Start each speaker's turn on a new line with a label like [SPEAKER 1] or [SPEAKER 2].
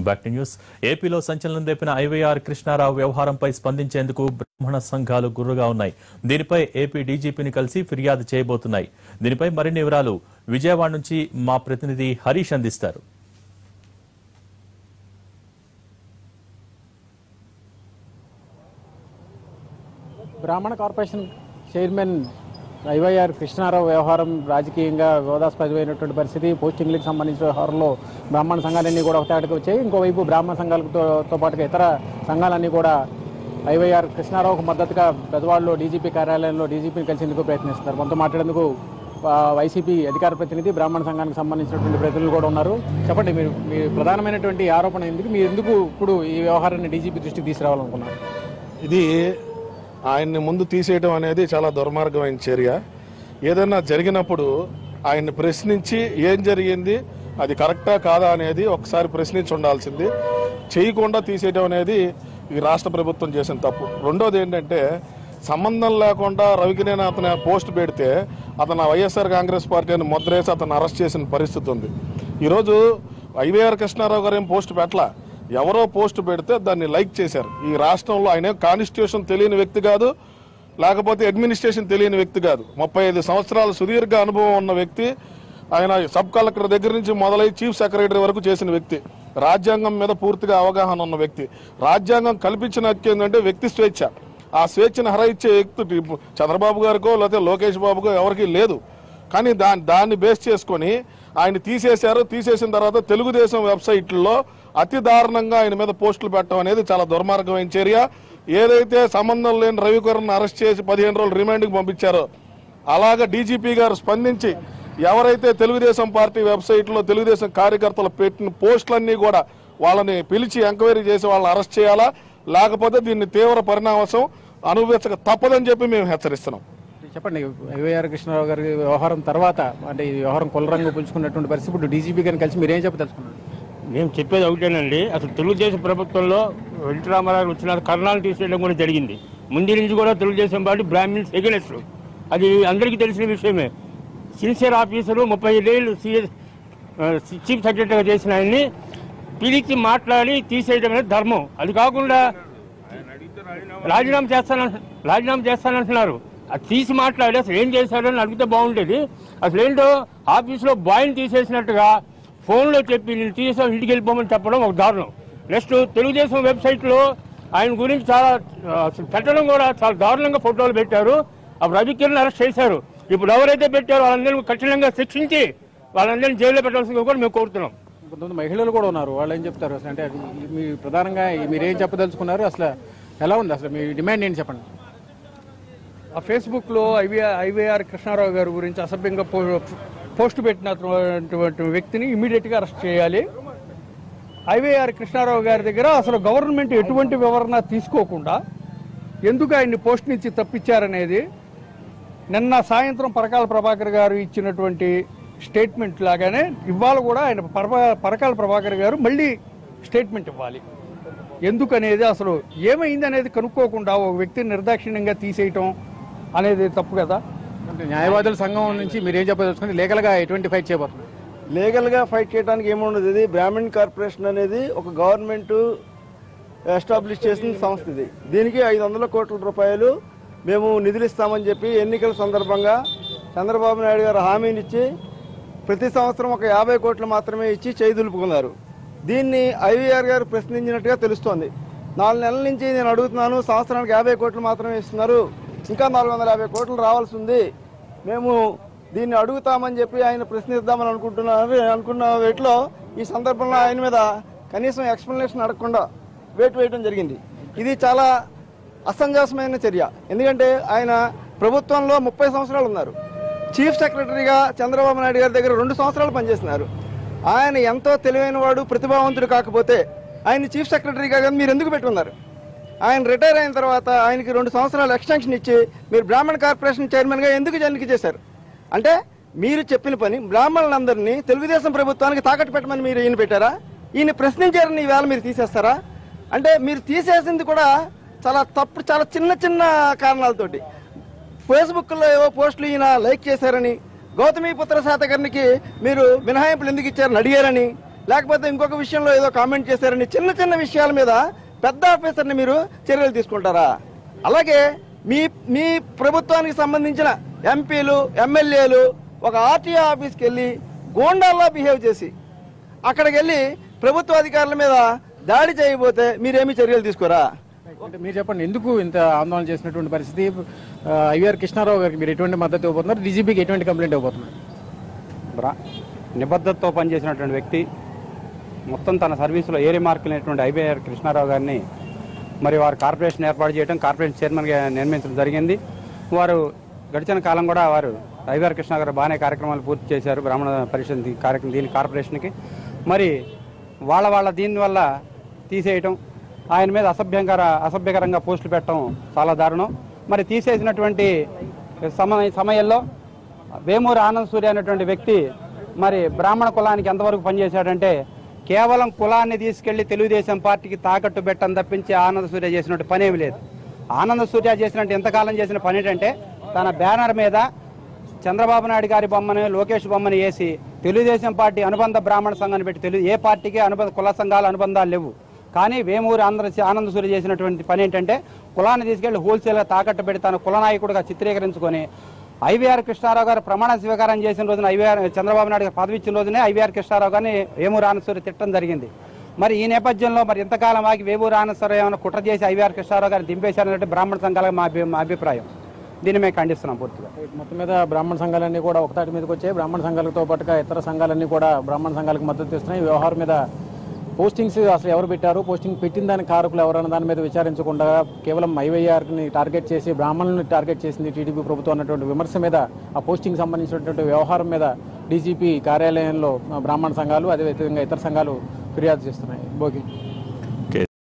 [SPEAKER 1] Back to news. ఏపీలో సంచలనం రేపిన IYR Krishnarao వ్యవహారంపై స్పందించేందుకు బ్రాహ్మణ సంఘాలు గుర్రుగా ఉన్నాయి. దీనిపై ఏపీ డీజీపీని కలిసి ఫిర్యాదు చేయబోతున్నాయి. దీనిపై మరిన్ని వివరాలు విజయవాడ నుంచి మా ప్రతినిధి హరీష్ అందిస్తారు.
[SPEAKER 2] బ్రాహ్మణ కార్పొరేషన్ చైర్మన్ ఐవైఆర్ కృష్ణారావు వ్యవహారం రాజకీయంగా వివాదాస్పదమైనటువంటి పరిస్థితి. పోస్టింగ్లకు సంబంధించిన వ్యవహారంలో బ్రాహ్మణ సంఘాలన్నీ కూడా ఒకతాటికి వచ్చాయి. ఇంకోవైపు బ్రాహ్మణ సంఘాలతో పాటుగా ఇతర సంఘాలన్నీ కూడా ఐవైఆర్ కృష్ణారావుకు మద్దతుగా పెద్దవాళ్ళు డీజీపీ కార్యాలయంలో డీజీపీని కలిసేందుకు ప్రయత్నిస్తున్నారు. మనతో మాట్లాడేందుకు వైసీపీ అధికార ప్రతినిధి, బ్రాహ్మణ సంఘానికి సంబంధించినటువంటి ప్రతినిధులు కూడా ఉన్నారు. చెప్పండి, మీ ప్రధానమైనటువంటి ఆరోపణ మీరు ఎందుకు ఇప్పుడు ఈ వ్యవహారాన్ని డీజీపీ దృష్టికి తీసుకురావాలనుకున్నారు?
[SPEAKER 3] ఇది ఆయన్ని ముందు తీసేయడం అనేది చాలా దుర్మార్గమైన చర్య. ఏదైనా జరిగినప్పుడు ఆయన్ని ప్రశ్నించి ఏం జరిగింది, అది కరెక్టా కాదా అనేది ఒకసారి ప్రశ్నించి ఉండాల్సింది. చేయకుండా తీసేయడం అనేది ఈ రాష్ట్ర ప్రభుత్వం చేసిన తప్పు. రెండోది ఏంటంటే, సంబంధం లేకుండా రవికినేని అతను పోస్ట్ పెడితే అతను వైఎస్ఆర్ కాంగ్రెస్ పార్టీని ముద్రేసి అతను అరెస్ట్ చేసిన పరిస్థితి ఉంది. ఈరోజు ఐవైఆర్ కృష్ణారావు గారు ఏం పోస్ట్ పెట్టలా, ఎవరో పోస్ట్ పెడితే దాన్ని లైక్ చేశారు. ఈ రాష్ట్రంలో ఆయన కాన్స్టిట్యూషన్ తెలియని వ్యక్తి కాదు, లేకపోతే అడ్మినిస్ట్రేషన్ తెలియని వ్యక్తి కాదు. 35 సంవత్సరాల సుదీర్ఘ అనుభవం ఉన్న వ్యక్తి. ఆయన సబ్ కలెక్టర్ దగ్గర నుంచి మొదలై చీఫ్ సెక్రటరీ వరకు చేసిన వ్యక్తి. రాజ్యాంగం మీద పూర్తిగా అవగాహన ఉన్న వ్యక్తి. రాజ్యాంగం కల్పించిన హక్కు ఏంటంటే వ్యక్తి స్వేచ్ఛ. ఆ స్వేచ్ఛను హరించే వ్యక్తి చంద్రబాబు గారికో లేకపోతే లోకేష్ బాబుకో ఎవరికీ లేదు. కానీ దాన్ని బేస్ చేసుకొని ఆయన తీసేశారు. తీసేసిన తర్వాత తెలుగుదేశం వెబ్సైట్లో అతి దారుణంగా ఆయన మీద పోస్టులు పెట్టడం అనేది చాలా దుర్మార్గమైన చర్య. ఏదైతే సంబంధం లేని రవికిరణ్ అరెస్ట్ చేసి 15 రోజులు రిమాండ్కి పంపించారో అలాగా డీజీపీ గారు స్పందించి ఎవరైతే తెలుగుదేశం పార్టీ వెబ్సైట్లో తెలుగుదేశం కార్యకర్తలు పెట్టిన పోస్టులన్నీ కూడా వాళ్ళని పిలిచి ఎంక్వైరీ చేసి వాళ్ళని అరెస్ట్ చేయాలా, లేకపోతే దీన్ని తీవ్ర పరిణామం అనుభవించక తప్పదని చెప్పి మేము హెచ్చరిస్తున్నాం.
[SPEAKER 2] చెప్పండి, ఐవైఆర్ కృష్ణారావు గారి వ్యవహారం తర్వాత అంటే ఈ వ్యవహారం కొల్లరంగు పుంజుకున్నటువంటి పరిస్థితి. ఇప్పుడు డీజీపీ గారిని కలిసి మీరేం చెప్పి తెలుసుకున్నారు?
[SPEAKER 4] మేము చెప్పేది ఒకటేనండి, అసలు తెలుగుదేశం ప్రభుత్వంలో ఎన్టీ రామారావు వచ్చిన కర్ణాలు తీసేయడం కూడా జరిగింది. ముందు నుంచి కూడా తెలుగుదేశం పార్టీ బ్రాహ్మణ్స్ ఎగనెస్ట్, అది అందరికీ తెలిసిన విషయమే. సిన్సియర్ ఆఫీసరు 35 ఏళ్ళు చీఫ్ సెక్రటరీగా చేసిన ఆయన్ని పిలిచి మాట్లాడి తీసేయడం అనేది ధర్మం. అది కాకుండా రాజీనామా చేస్తానంటున్నారు. అది తీసి మాట్లాడి అసలు ఏం చేశారని అడిగితే బాగుండేది. అసలు ఏంటో ఆఫీసులో బాయ్ని తీసేసినట్టుగా ఫోన్లో చెప్పి నేను తీసాం ఇంటికి వెళ్ళిపోమని చెప్పడం ఒక దారుణం. నెక్స్ట్ తెలుగుదేశం వెబ్సైట్లో ఆయన గురించి చాలా పెట్టడం కూడా చాలా దారుణంగా ఫోటోలు పెట్టారు. అప్పుడు రవికిరణ్ అరెస్ట్ చేశారు. ఇప్పుడు ఎవరైతే పెట్టారో వాళ్ళందరినీ కఠినంగా శిక్షించి వాళ్ళందరినీ జైల్లో పెట్టాల్సిందిగా కూడా మేము కోరుతున్నాం.
[SPEAKER 2] కొంతమంది మహిళలు కూడా ఉన్నారు, వాళ్ళు ఏం చెప్తారు అసలు? అంటే మీ ప్రధానంగా మీరేం చెప్పదలుచుకున్నారు? అసలు ఎలా ఉంది, అసలు మీ డిమాండ్ ఏంటి చెప్పండి?
[SPEAKER 5] ఆ ఫేస్బుక్లో ఐవైఆర్ కృష్ణారావు గారి గురించి అసభ్యంగా పోస్ట్ పెట్టినటువంటి వ్యక్తిని ఇమీడియట్గా అరెస్ట్ చేయాలి. ఐవైఆర్ కృష్ణారావు గారి దగ్గర అసలు గవర్నమెంట్ ఎటువంటి వివరణ తీసుకోకుండా ఎందుకు ఆయన్ని పోస్ట్ నుంచి తప్పించారనేది నిన్న సాయంత్రం పరకాల ప్రభాకర్ గారు ఇచ్చినటువంటి స్టేట్మెంట్ లాగానే ఇవాళ కూడా ఆయన పరకాల ప్రభాకర్ గారు మళ్ళీ స్టేట్మెంట్ ఇవ్వాలి. ఎందుకనేది అసలు ఏమైంది అనేది కనుక్కోకుండా ఒక వ్యక్తిని నిర్దాక్షిణ్యంగా తీసేయటం అనేది తప్పు కదా.
[SPEAKER 2] అంటే న్యాయవాదుల సంఘం నుంచి మీరు ఏం చెప్పదలుచుకుంటే లీగల్గా ఎటువంటి ఫైట్ చేయబోతున్నారు?
[SPEAKER 6] లీగల్గా ఫైట్ చేయడానికి ఏముండదు. ఇది బ్రాహ్మణ్ కార్పొరేషన్ అనేది ఒక గవర్నమెంట్ ఎస్టాబ్లిష్ చేసిన సంస్థ. ఇది దీనికి 500 కోట్ల రూపాయలు మేము నిధులు ఇస్తామని చెప్పి ఎన్నికల సందర్భంగా చంద్రబాబు నాయుడు గారు హామీనిచ్చి ప్రతి సంవత్సరం ఒక 50 కోట్లు మాత్రమే ఇచ్చి చేయిదులుపుకున్నారు. దీన్ని ఐవీఆర్ గారు ప్రశ్నించినట్టుగా తెలుస్తోంది. 4 నెలల నుంచి నేను అడుగుతున్నాను, సంవత్సరానికి 50 కోట్లు మాత్రమే ఇస్తున్నారు, ఇంకా 450 కోట్లు రావాల్సి ఉంది, మేము దీన్ని అడుగుతామని చెప్పి ఆయన ప్రశ్నిద్దామని అనుకున్న వేట్లో ఈ సందర్భంలో ఆయన మీద కనీసం ఎక్స్ప్లెనేషన్ అడగకుండా వేటు వేయడం జరిగింది. ఇది చాలా అసంజాసమైన చర్య. ఎందుకంటే ఆయన ప్రభుత్వంలో 30 సంవత్సరాలు ఉన్నారు. చీఫ్ సెక్రటరీగా చంద్రబాబు నాయుడు గారి దగ్గర 2 సంవత్సరాలు పనిచేస్తున్నారు. ఆయన ఎంతో తెలివైన వాడు, ప్రతిభావంతుడు కాకపోతే ఆయన చీఫ్ సెక్రటరీగా మీరు ఎందుకు పెట్టుకున్నారు? ఆయన రిటైర్ అయిన తర్వాత ఆయనకి 2 సంవత్సరాలు ఎక్స్టెన్షన్ ఇచ్చి మీరు బ్రాహ్మణ కార్పొరేషన్ చైర్మన్గా ఎందుకు ఎన్నిక చేశారు? అంటే మీరు చెప్పిన పని బ్రాహ్మణులందరినీ తెలుగుదేశం ప్రభుత్వానికి తాకట్టు పెట్టమని మీరు ఈయన పెట్టారా? ఈయన ప్రశ్నించారని ఈవేళ మీరు తీసేస్తారా? అంటే మీరు తీసేసింది కూడా చాలా తప్పు, చాలా చిన్న చిన్న కారణాలతోటి. ఫేస్బుక్లో ఏవో పోస్టులు ఈయన లైక్ చేశారని, గౌతమిపుత్ర శాతకర్ణికి మీరు మినహాయింపులు ఎందుకు ఇచ్చారని అడిగారని, లేకపోతే ఇంకొక విషయంలో ఏదో కామెంట్ చేశారని చిన్న చిన్న విషయాల మీద పెద్ద ఆఫీసర్ని మీరు చర్యలు తీసుకుంటారా? అలాగే మీ ప్రభుత్వానికి సంబంధించిన ఎంపీలు ఎమ్మెల్యేలు ఒక ఆర్టీఓ ఆఫీస్కి వెళ్ళి గోండాల్లా బిహేవ్ చేసి అక్కడికి వెళ్ళి ప్రభుత్వ అధికారుల మీద దాడి చేయబోతే మీరేమీ చర్యలు తీసుకోరా?
[SPEAKER 2] అంటే మీరు చెప్పండి, ఎందుకు ఇంత ఆందోళన చేసినటువంటి పరిస్థితి? ఐవీఆర్ కృష్ణారావు గారికి మీరు ఎటువంటి మద్దతు ఇవ్వబోతున్నారు? డీజీపీకి ఎటువంటి కంప్లైంట్ ఇవ్వబోతున్నారు?
[SPEAKER 7] నిబద్ధతతో పనిచేసినటువంటి వ్యక్తి, మొత్తం తన సర్వీసులో ఏ రిమార్క్ లేనటువంటి ఐవీఆర్ కృష్ణారావు గారిని మరి వారు కార్పొరేషన్ ఏర్పాటు చేయడం, కార్పొరేషన్ చైర్మన్గా నియమించడం జరిగింది. వారు గడిచిన కాలం కూడా వారు ఐవీఆర్ కృష్ణ గారు బాగానే కార్యక్రమాలు పూర్తి చేశారు బ్రాహ్మణ పరిషత్ కార్యక్రమం దీని కార్పొరేషన్కి. మరి వాళ్ళ దీనివల్ల తీసేయటం, ఆయన మీద అసభ్యకరంగా పోస్టులు పెట్టడం చాలా దారుణం. మరి తీసేసినటువంటి సమయంలో వేమూరి ఆనంద్ సూర్య అనేటువంటి వ్యక్తి మరి బ్రాహ్మణ కులానికి ఎంతవరకు పనిచేశాడంటే కేవలం కులాన్ని తీసుకెళ్లి తెలుగుదేశం పార్టీకి తాకట్టు పెట్టని తప్పించి ఆనంద సూర్య చేసినట్టు పనేమి లేదు. ఆనంద సూర్య చేసినట్టు ఎంతకాలం చేసిన పని ఏంటంటే తన బ్యానర్ మీద చంద్రబాబు నాయుడు గారి బొమ్మని, లోకేష్ బొమ్మని వేసి తెలుగుదేశం పార్టీ అనుబంధ బ్రాహ్మణ సంఘాన్ని పెట్టి ఏ పార్టీకి కుల సంఘాల అనుబంధాలు లేవు. కానీ వేమూరి ఆనంద సూర్య చేసినటువంటి పని ఏంటంటే కులాన్ని తీసుకెళ్లి హోల్సేల్గా తాకట్టు పెట్టి తన కుల నాయకుడిగా చిత్రీకరించుకొని ఐవీఆర్ కృష్ణారావు గారు ప్రమాణ స్వీకారం చేసిన రోజున చంద్రబాబు నాయుడు గారు పదవి ఇచ్చిన రోజునే ఐవీఆర్ కృష్ణారావు గారిని వేమూరి ఆనంద సూర్య తిట్టడం జరిగింది. మరి ఈ నేపథ్యంలో మరి ఇంతకాలం ఆగి వేమూరి ఆనంద సూర్య ఏమైనా కుట్ర చేసి ఐవీఆర్ కృష్ణారావు గారిని దింపేశారన్నట్టు బ్రాహ్మణ సంఘాలకు మా అభిప్రాయం. దీన్ని మేము ఖండిస్తున్నాం పూర్తిగా.
[SPEAKER 2] మొత్తం మీద బ్రాహ్మణ సంఘాలన్నీ కూడా ఒకతాటి మీదకి వచ్చాయి. బ్రాహ్మణ సంఘాలతో పాటుగా ఇతర సంఘాలన్నీ కూడా బ్రాహ్మణ సంఘాలకు మద్దతు ఇస్తున్నాయి. ఈ వ్యవహారం మీద పోస్టింగ్స్ అసలు ఎవరు పెట్టారు, పోస్టింగ్ పెట్టిన దానికి కారకులు ఎవరన్న దాని మీద విచారించకుండా కేవలం ఐవైఆర్ని టార్గెట్ చేసి బ్రాహ్మణులను టార్గెట్ చేసింది టీడీపీ ప్రభుత్వం అన్నటువంటి విమర్శ మీద, ఆ పోస్టింగ్ సంబంధించినటువంటి వ్యవహారం మీద డీజీపీ కార్యాలయంలో బ్రాహ్మణ సంఘాలు అదేవిధంగా ఇతర సంఘాలు ఫిర్యాదు చేస్తున్నాయి. భోగి